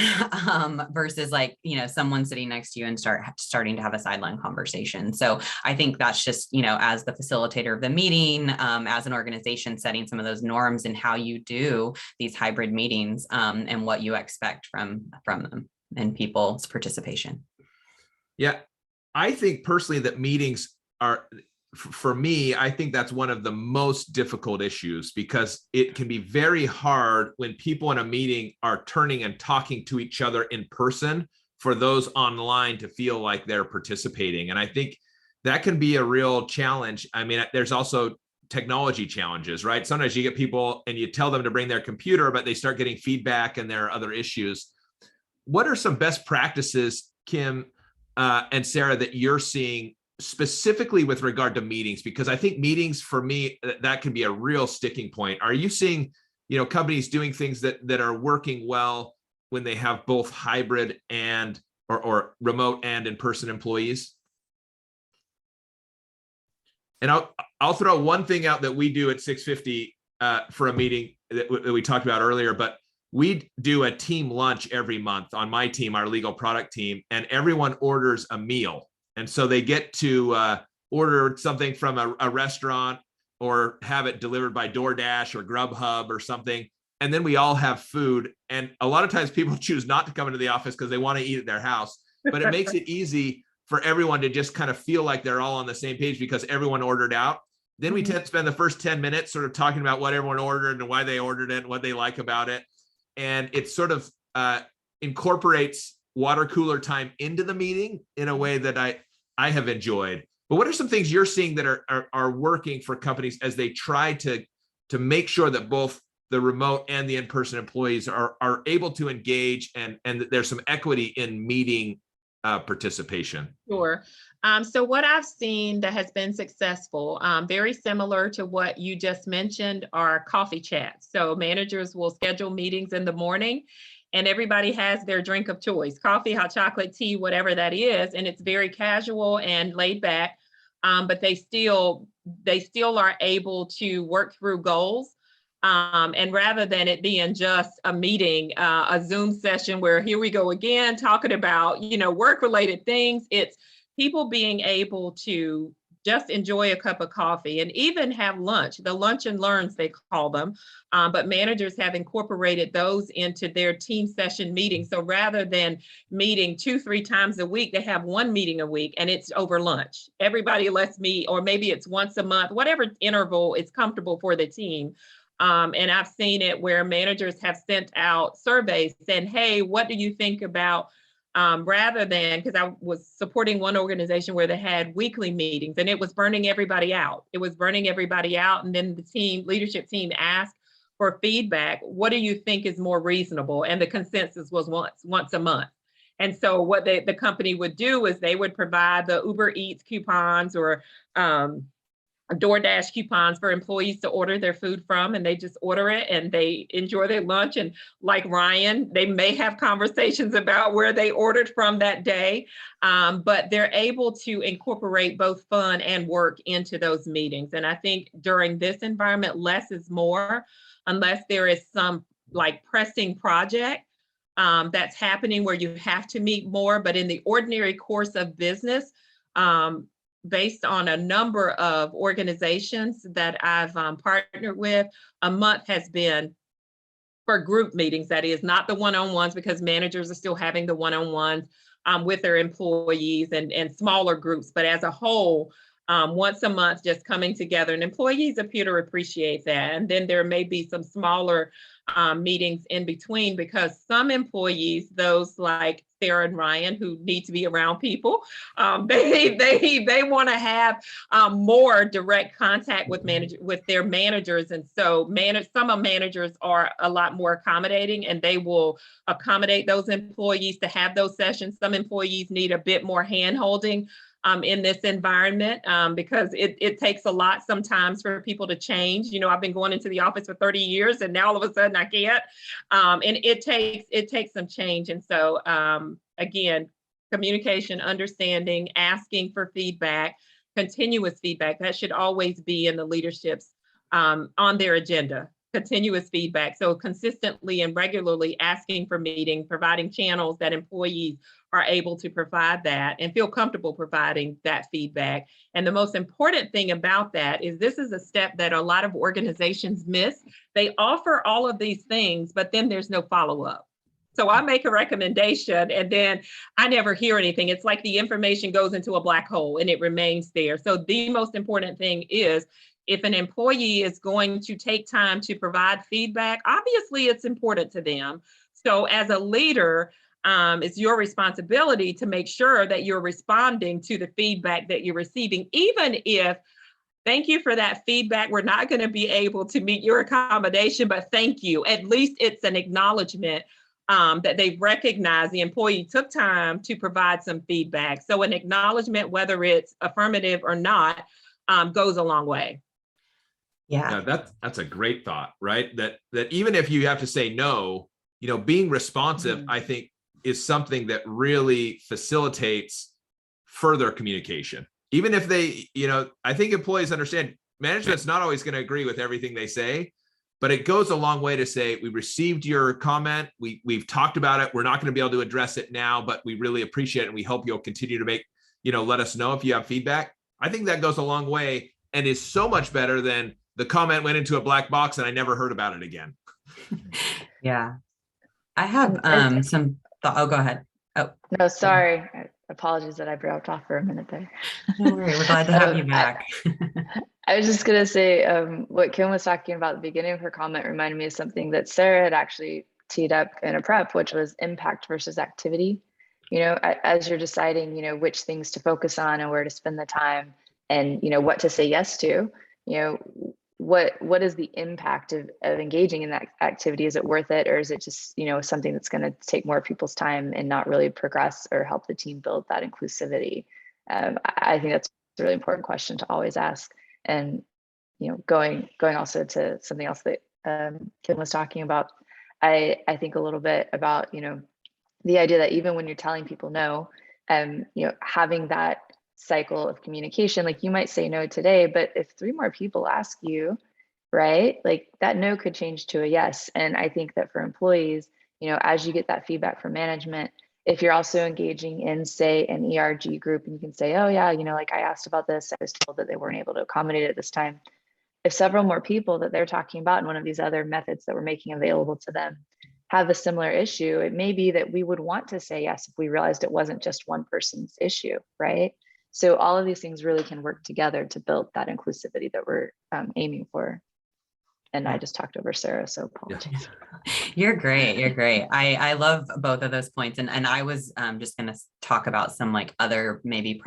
versus like, someone sitting next to you and starting to have a sideline conversation. So I think that's just, as the facilitator of the meeting, as an organization, setting some of those norms in how you do these hybrid meetings and what you expect from them and people's participation. Yeah. I think personally that meetings are, for me, I think that's one of the most difficult issues, because it can be very hard when people in a meeting are turning and talking to each other in person for those online to feel like they're participating. And I think that can be a real challenge. I mean, there's also technology challenges, right? Sometimes you get people and you tell them to bring their computer, but they start getting feedback and there are other issues. What are some best practices, Kim, and Sarah, that you're seeing specifically with regard to meetings? Because I think meetings, for me, that can be a real sticking point. Are you seeing, companies doing things that are working well when they have both hybrid and or remote and in-person employees? And I'll throw one thing out that we do at Sixfifty for a meeting that we talked about earlier, but we do a team lunch every month on my team, our legal product team, and everyone orders a meal. And so they get to order something from a restaurant or have it delivered by DoorDash or Grubhub or something. And then we all have food. And a lot of times people choose not to come into the office because they want to eat at their house, but it makes it easy for everyone to just kind of feel like they're all on the same page because everyone ordered out. Then we tend to spend the first 10 minutes sort of talking about what everyone ordered and why they ordered it and what they like about it. And it sort of incorporates water cooler time into the meeting in a way that I have enjoyed. But what are some things you're seeing that are working for companies as they try to make sure that both the remote and the in-person employees are able to engage and that there's some equity in meeting participation? Sure. So what I've seen that has been successful, very similar to what you just mentioned, are coffee chats. So managers will schedule meetings in the morning and everybody has their drink of choice, coffee, hot chocolate, tea, whatever that is. And it's very casual and laid back, but they still are able to work through goals. And rather than it being just a meeting, a Zoom session where here we go again, talking about, work-related things, it's people being able to just enjoy a cup of coffee and even have lunch, the lunch and learns they call them. But managers have incorporated those into their team session meetings. So rather than meeting 2-3 times a week, they have one meeting a week and it's over lunch. Everybody lets meet, or maybe it's once a month, whatever interval is comfortable for the team. And I've seen it where managers have sent out surveys saying, hey, what do you think about, rather than, because I was supporting one organization where they had weekly meetings and it was burning everybody out. It was burning everybody out. And then the leadership team asked for feedback. What do you think is more reasonable? And the consensus was once a month. And so what the company would do is they would provide the Uber Eats coupons or DoorDash coupons for employees to order their food from, and they just order it and they enjoy their lunch. And like Ryan, they may have conversations about where they ordered from that day, but they're able to incorporate both fun and work into those meetings. And I think during this environment, less is more, unless there is some like pressing project that's happening where you have to meet more. But in the ordinary course of business, based on a number of organizations that I've partnered with, a month has been for group meetings. That is not the one-on-ones, because managers are still having the one-on-ones with their employees and smaller groups. But as a whole, once a month, just coming together, and employees appear to appreciate that. And then there may be some smaller meetings in between, because some employees, those like Sarah and Ryan, who need to be around people, they want to have more direct contact with their managers. And so some managers are a lot more accommodating, and they will accommodate those employees to have those sessions. Some employees need a bit more hand-holding in this environment, because it takes a lot sometimes for people to change. I've been going into the office for 30 years and now all of a sudden I can't. And it takes some change. And so again, communication, understanding, asking for feedback, continuous feedback, that should always be in the leadership's on their agenda. Continuous feedback. So consistently and regularly asking for meetings, providing channels that employees are able to provide that and feel comfortable providing that feedback. And the most important thing about that is this is a step that a lot of organizations miss. They offer all of these things, but then there's no follow-up. So I make a recommendation and then I never hear anything. It's like the information goes into a black hole and it remains there. So the most important thing is, if an employee is going to take time to provide feedback, obviously it's important to them. So as a leader, it's your responsibility to make sure that you're responding to the feedback that you're receiving, even if, thank you for that feedback, we're not going to be able to meet your accommodation, but thank you. At least it's an acknowledgement that they recognize the employee took time to provide some feedback. So an acknowledgement, whether it's affirmative or not, goes a long way. Yeah. That's a great thought, right? That even if you have to say no, being responsive, I think, is something that really facilitates further communication. Even if they, I think employees understand management's not always going to agree with everything they say, but it goes a long way to say, we received your comment, we've talked about it, we're not going to be able to address it now, but we really appreciate it, and we hope you'll continue to let us know if you have feedback. I think that goes a long way and is so much better than the comment went into a black box and I never heard about it again. Yeah. I have oh, go ahead. Oh, no, sorry. Apologies that I dropped off for a minute there. no worry. We're glad to have you back. I was just going to say what Kim was talking about at the beginning of her comment reminded me of something that Sarah had actually teed up in a prep, which was impact versus activity. You know, as you're deciding, you know, which things to focus on and where to spend the time and, you know, what to say yes to, you know, what is the impact of engaging in that activity? Is it worth it? Or is it just, you know, something that's going to take more people's time and not really progress or help the team build that inclusivity? I think that's a really important question to always ask. And, you know, going also to something else that Kim was talking about, I think a little bit about, you know, the idea that even when you're telling people no, you know, having that cycle of communication, like you might say no today, but if 3 more people ask you, right, like that no could change to a yes. And I think that for employees, you know, as you get that feedback from management, if you're also engaging in, say, an ERG group, and you can say, oh yeah, you know, like I asked about this, I was told that they weren't able to accommodate it this time. If several more people that they're talking about in one of these other methods that we're making available to them have a similar issue, it may be that we would want to say yes if we realized it wasn't just one person's issue, right? So all of these things really can work together to build that inclusivity that we're aiming for. And I just talked over Sarah, so apologies. You're great. You're great. I love both of those points. And I was just going to talk about some like other maybe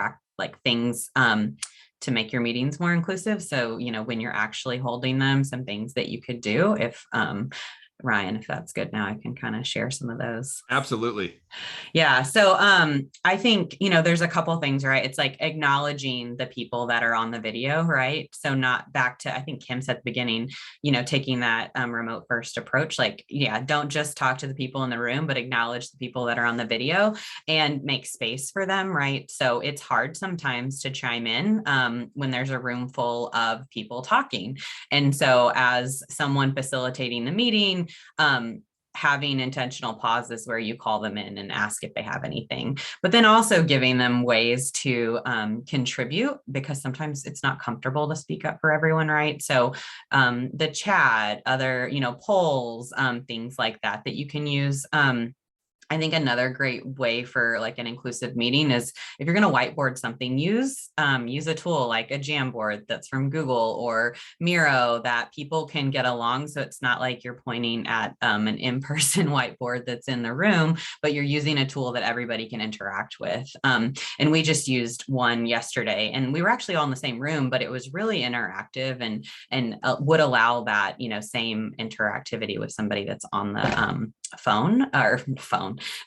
things to make your meetings more inclusive. So, you know, when you're actually holding them, some things that you could do if Ryan, if that's good now, I can kind of share some of those. Absolutely. Yeah. So I think, you know, there's a couple things, right? It's like acknowledging the people that are on the video, right? So not back to, I think Kim said at the beginning, you know, taking that remote first approach, like, yeah, don't just talk to the people in the room, but acknowledge the people that are on the video and make space for them, right? So it's hard sometimes to chime in when there's a room full of people talking. And so as someone facilitating the meeting, having intentional pauses where you call them in and ask if they have anything, but then also giving them ways to contribute, because sometimes it's not comfortable to speak up for everyone, right? So the chat, other, you know, polls, things like that you can use. I think another great way for like an inclusive meeting is if you're going to whiteboard something, use a tool like a Jamboard that's from Google or Miro that people can get along. So it's not like you're pointing at an in-person whiteboard that's in the room, but you're using a tool that everybody can interact with. And we just used one yesterday, and we were actually all in the same room, but it was really interactive and would allow that, you know, same interactivity with somebody that's on the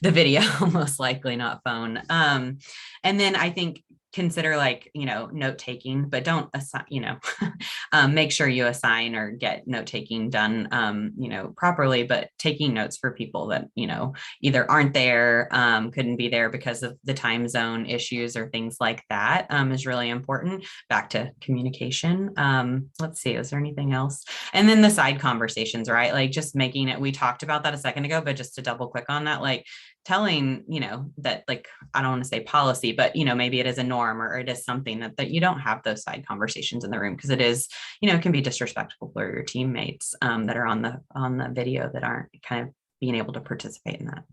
the video, most likely not phone. And then I think consider like, you know, note taking, but don't assign, you know, make sure you assign or get note taking done, you know, properly, but taking notes for people that, you know, either aren't there, couldn't be there because of the time zone issues or things like that, is really important. Back to communication. Let's see, is there anything else? And then the side conversations, right? Like just making it, we talked about that a second ago, but just to double click on that, like telling, you know, that like, I don't want to say policy, but, you know, maybe it is a norm or it is something that you don't have those side conversations in the room, because it is, you know, it can be disrespectful for your teammates that are on the video that aren't kind of being able to participate in that.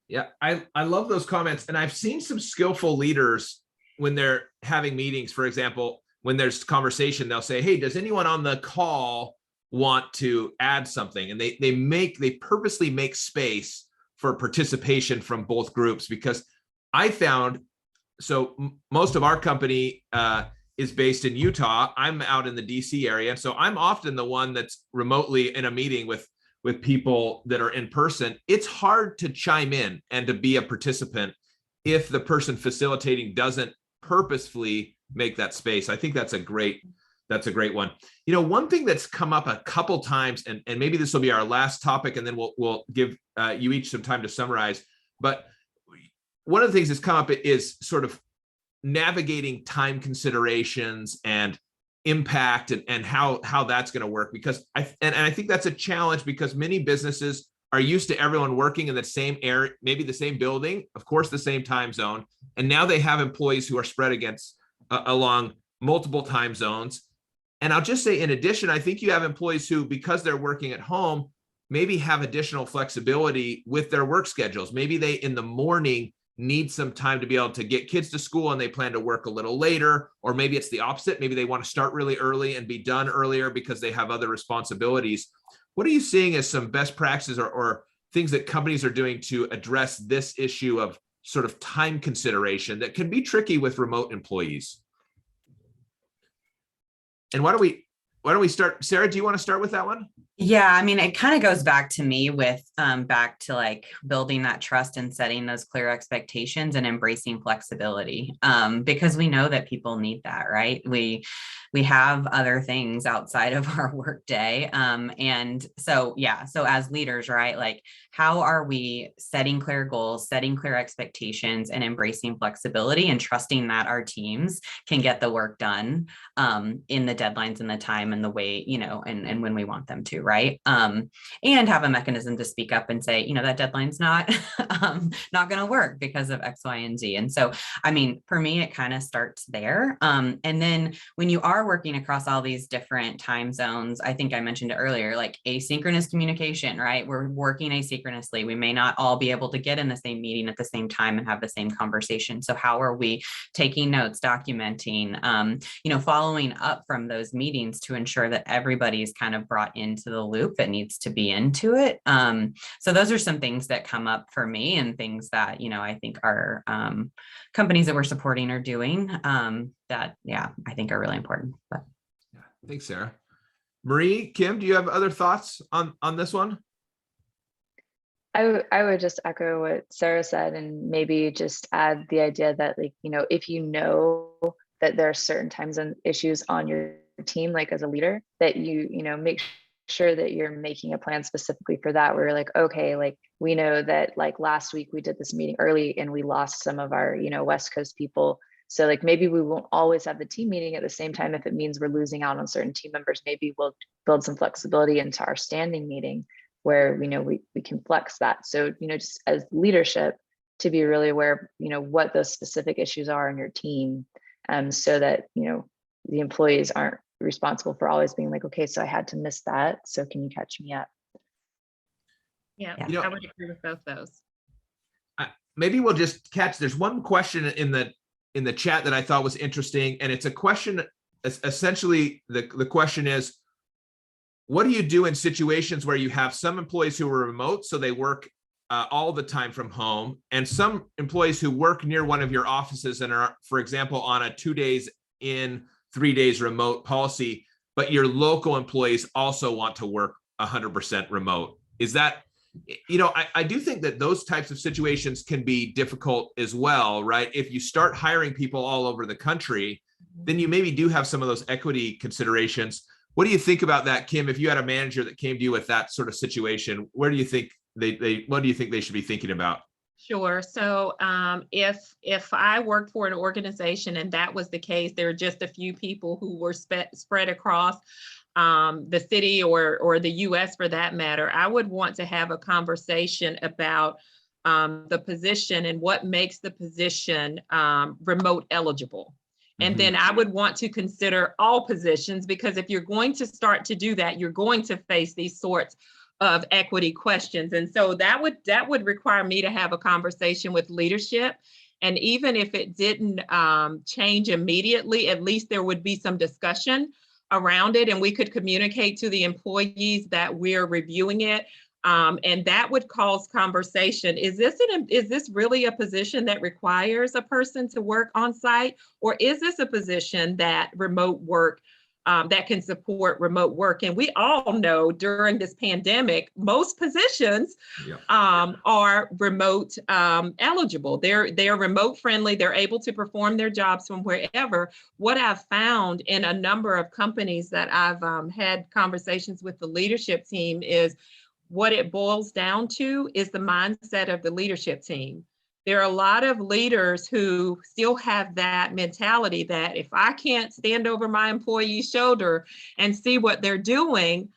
Yeah, I love those comments. And I've seen some skillful leaders when they're having meetings, for example, when there's conversation, they'll say, hey, does anyone on the call want to add something? And they purposely make space for participation from both groups, because I found, so most of our company is based in Utah. I'm out in the DC area. And so I'm often the one that's remotely in a meeting with people that are in person. It's hard to chime in and to be a participant if the person facilitating doesn't purposefully make that space. I think that's a great one. You know, one thing that's come up a couple times, and maybe this will be our last topic, and then we'll give you each some time to summarize. But one of the things that's come up is sort of navigating time considerations and impact and how that's going to work, because I think that's a challenge, because many businesses are used to everyone working in the same area, maybe the same building, of course, the same time zone. And now they have employees who are spread along multiple time zones. And I'll just say, in addition, I think you have employees who, because they're working at home, maybe have additional flexibility with their work schedules. Maybe they, in the morning, need some time to be able to get kids to school and they plan to work a little later, or maybe it's the opposite. Maybe they want to start really early and be done earlier because they have other responsibilities. What are you seeing as some best practices or things that companies are doing to address this issue of sort of time consideration that can be tricky with remote employees? And why don't we start? Sarah, do you want to start with that one? Yeah, I mean, it kind of goes back to me with back to like building that trust and setting those clear expectations and embracing flexibility, because we know that people need that, right? We have other things outside of our work day. And so, yeah, so as leaders, right, like how are we setting clear goals, setting clear expectations, and embracing flexibility and trusting that our teams can get the work done in the deadlines and the time and the way, and when we want them to, right? And have a mechanism to speak up and say, that deadline's not going to work because of X, Y, and Z. And so, I mean, for me, it kind of starts there. And then when you are working across all these different time zones, I think I mentioned it earlier, like asynchronous communication, right? We're working asynchronously. We may not all be able to get in the same meeting at the same time and have the same conversation. So how are we taking notes, documenting, following up from those meetings to ensure that everybody's kind of brought into the loop that needs to be into it. So those are some things that come up for me and things that, I think our companies that we're supporting are doing that, I think are really important. But yeah, thanks, Sarah. Marie, Kim, do you have other thoughts on this one? I would just echo what Sarah said and maybe just add the idea that, like, if you know that there are certain times and issues on your team, like as a leader, that you make sure that you're making a plan specifically for that, where you're like, okay, like we know that like last week we did this meeting early and we lost some of our West Coast people, so like maybe we won't always have the team meeting at the same time. If it means we're losing out on certain team members, maybe we'll build some flexibility into our standing meeting where we can flex that. So just as leadership, to be really aware of what those specific issues are in your team, so that the employees aren't responsible for always being like, okay, so I had to miss that, so can you catch me up? Yeah, Yeah. I would agree with both those. Maybe we'll just catch, there's one question in the chat that I thought was interesting, and it's a question, essentially the question is, what do you do in situations where you have some employees who are remote, so they work all the time from home, and some employees who work near one of your offices and are, for example, on a 2 days in, 3 days remote policy, but your local employees also want to work 100% remote? Is that, I do think that those types of situations can be difficult as well, right? If you start hiring people all over the country, then you maybe do have some of those equity considerations. What do you think about that, Kim? If you had a manager that came to you with that sort of situation, where do you think what do you think they should be thinking about? Sure. So if I worked for an organization and that was the case, there are just a few people who were spread across the city or the US for that matter, I would want to have a conversation about the position and what makes the position remote eligible. And then I would want to consider all positions, because if you're going to start to do that, you're going to face these sorts of equity questions. And so that would require me to have a conversation with leadership. And even if it didn't change immediately, at least there would be some discussion around it, and we could communicate to the employees that we're reviewing it. And that would cause conversation. Is this really a position that requires a person to work on site? Or is this a position that remote work that can support remote work? And we all know during this pandemic, most positions are remote eligible. They're remote friendly. They're able to perform their jobs from wherever. What I've found in a number of companies that I've had conversations with the leadership team is what it boils down to is the mindset of the leadership team. There are a lot of leaders who still have that mentality that if I can't stand over my employee's shoulder and see what they're doing,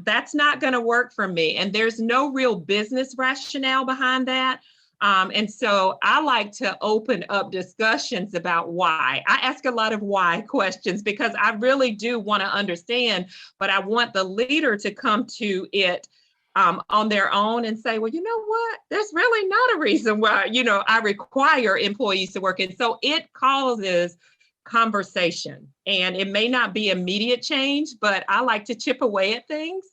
that's not going to work for me. And there's no real business rationale behind that. And so I like to open up discussions about why. I ask a lot of why questions because I really do want to understand, but I want the leader to come to it on their own and say, well, you know what? There's really not a reason why, I require employees to work. And so it causes conversation. And it may not be immediate change, but I like to chip away at things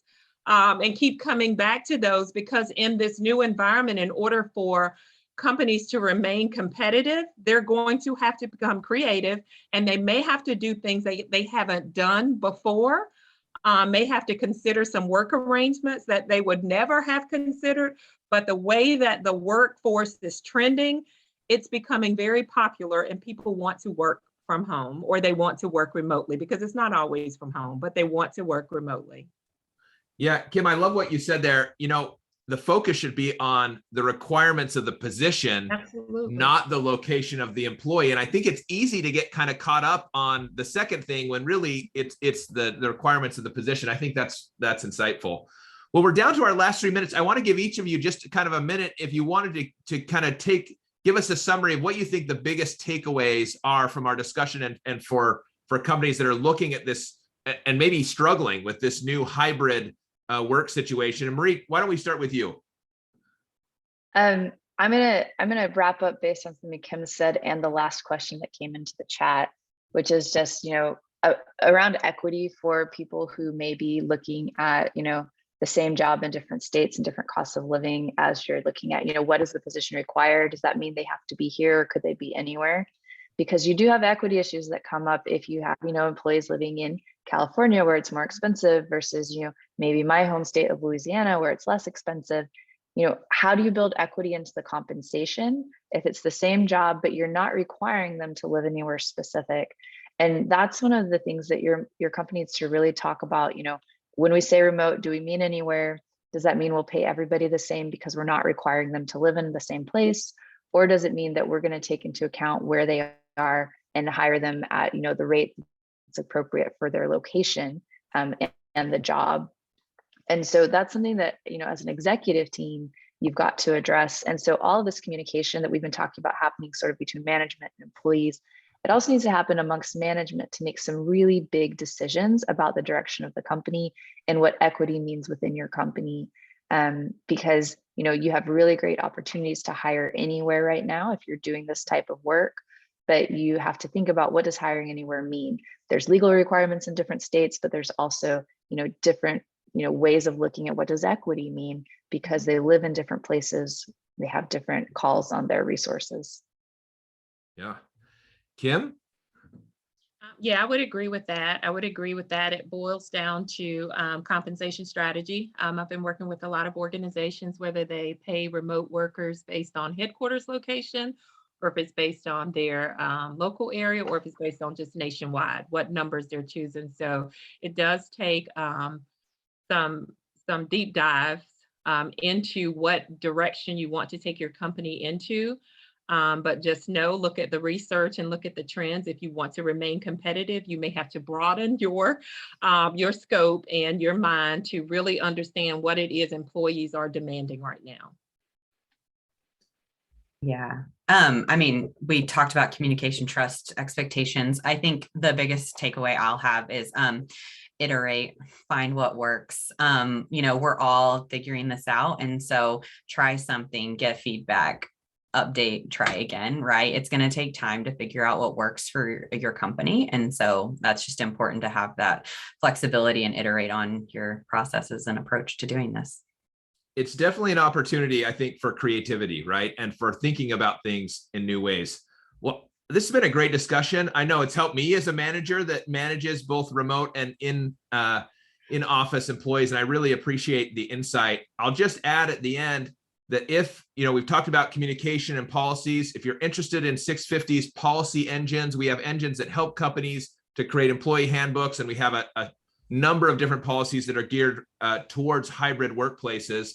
and keep coming back to those, because in this new environment, in order for companies to remain competitive, they're going to have to become creative, and they may have to do things they haven't done before, may have to consider some work arrangements that they would never have considered. But the way that the workforce is trending, it's becoming very popular, and people want to work from home, or they want to work remotely, because it's not always from home, but they want to work remotely. Yeah, Kim, I love what you said there. The focus should be on the requirements of the position, Absolutely. not the location of the employee. And I think it's easy to get kind of caught up on the second thing when really it's the requirements of the position. I think that's insightful. Well, we're down to our last 3 minutes. I want to give each of you just kind of a minute if you wanted to kind of give us a summary of what you think the biggest takeaways are from our discussion, and for companies that are looking at this and maybe struggling with this new hybrid work situation. And Marie, why don't we start with you? I'm gonna wrap up based on something Kim said and the last question that came into the chat, which is just around equity for people who may be looking at the same job in different states and different costs of living. As you're looking at what is the position required? Does that mean they have to be here, or could they be anywhere? Because you do have equity issues that come up if you have employees living in California where it's more expensive versus maybe my home state of Louisiana where it's less expensive. How do you build equity into the compensation if it's the same job but you're not requiring them to live anywhere specific? And that's one of the things that your company needs to really talk about. When we say remote, do we mean anywhere? Does that mean we'll pay everybody the same because we're not requiring them to live in the same place? Or does it mean that we're going to take into account where they are and hire them at the rate that's appropriate for their location and the job? And so that's something that as an executive team you've got to address. And so all of this communication that we've been talking about happening sort of between management and employees, it also needs to happen amongst management to make some really big decisions about the direction of the company and what equity means within your company. Because you have really great opportunities to hire anywhere right now if you're doing this type of work, but you have to think about, what does hiring anywhere mean? There's legal requirements in different states, but there's also different ways of looking at what does equity mean, because they live in different places, they have different calls on their resources. Yeah. Kim? Yeah, I would agree with that. It boils down to compensation strategy. I've been working with a lot of organizations, whether they pay remote workers based on headquarters location, or if it's based on their local area, or if it's based on just nationwide, what numbers they're choosing. So it does take some deep dives into what direction you want to take your company into. But just look at the research and look at the trends. If you want to remain competitive, you may have to broaden your scope and your mind to really understand what it is employees are demanding right now. Yeah. We talked about communication, trust, expectations. I think the biggest takeaway I'll have is iterate, find what works. We're all figuring this out. And so try something, get feedback, update, try again, right? It's going to take time to figure out what works for your company. And so that's just important to have that flexibility and iterate on your processes and approach to doing this. It's definitely an opportunity, I think, for creativity, right? And for thinking about things in new ways. Well, this has been a great discussion. I know it's helped me as a manager that manages both remote and in office employees. And I really appreciate the insight. I'll just add at the end that if, we've talked about communication and policies, if you're interested in 650's policy engines, we have engines that help companies to create employee handbooks, and we have a number of different policies that are geared towards hybrid workplaces.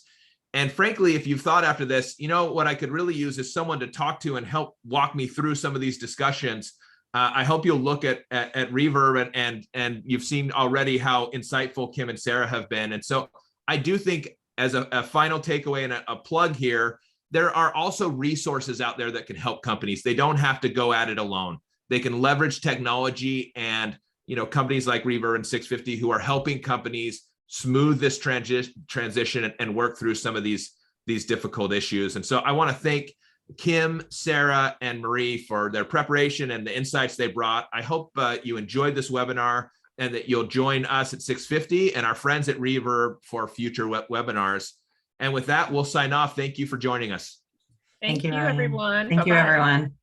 And frankly, if you've thought after this, what I could really use is someone to talk to and help walk me through some of these discussions. I hope you'll look at Reverb, and you've seen already how insightful Kim and Sarah have been. And so I do think, as a final takeaway and a plug here, there are also resources out there that can help companies. They don't have to go at it alone. They can leverage technology, and companies like Reverb and Sixfifty who are helping companies smooth this transition and work through some of these difficult issues. And so I want to thank Kim, Sarah, and Marie for their preparation and the insights they brought. I hope you enjoyed this webinar and that you'll join us at Sixfifty and our friends at Reverb for future webinars. And with that, we'll sign off. Thank you for joining us. Thank you, Ryan. everyone. Thank you, Bye-bye. everyone.